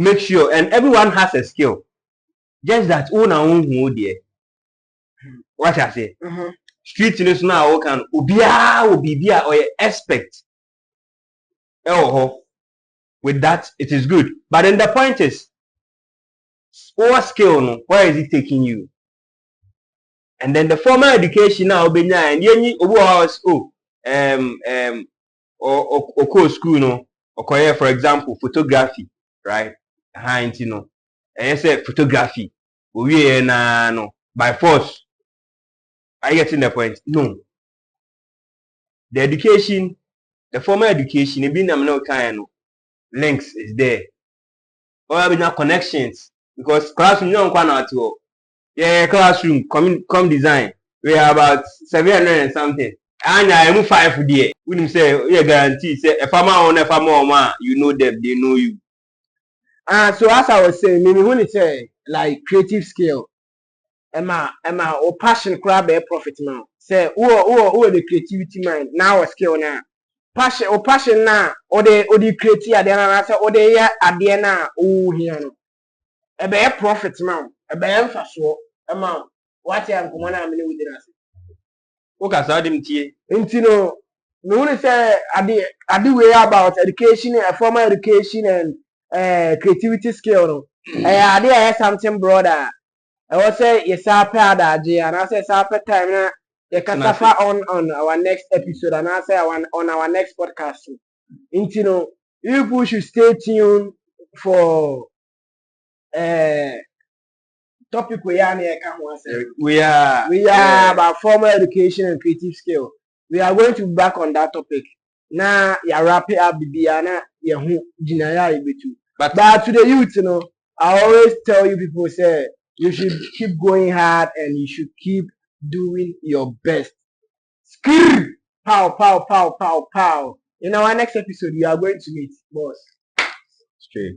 make sure, and everyone has a skill. Just that who dear. What I say? Street news now can ubia or expect. Oh, with that it is good. But then the point is, what skill no? Where is it taking you? And then the formal education now and or school no or for example photography, right? And you know, and I say photography. We no by force. Are you getting the point? No. The education, the formal education, it being no kind of links is there. Or have no connections because classroom you don't at all. Yeah, classroom come design. We are about 700 and something. And I move 5 there. We say yeah guarantee say a farmer on a farmer man, you know them, they know you. So as I was saying, maybe when it's like creative skill, Emma, or passion crab a profit now. Say, oh, the creativity mind now a skill now. Passion now, or the creativity at the end, or the year at the end now, oh, here no. A bear profit man, a bear for sure, amount. What I am coming out with us. Okay, so I didn't hear. No one say I do way about education, formal education and creativity skill. No, I did something broader. I was say yes, I proud and I say supper time na you can suffer on our next episode and I say on our next podcast. You people should stay tuned for topic we are about formal education and creative skill. We are going to be back on that topic. Now you wrap it up Bibiana but to the youth, I always tell you people say you should keep going hard and you should keep doing your best. Screw! Pow, pow, pow, pow, pow. In our next episode, we are going to meet boss. Straight.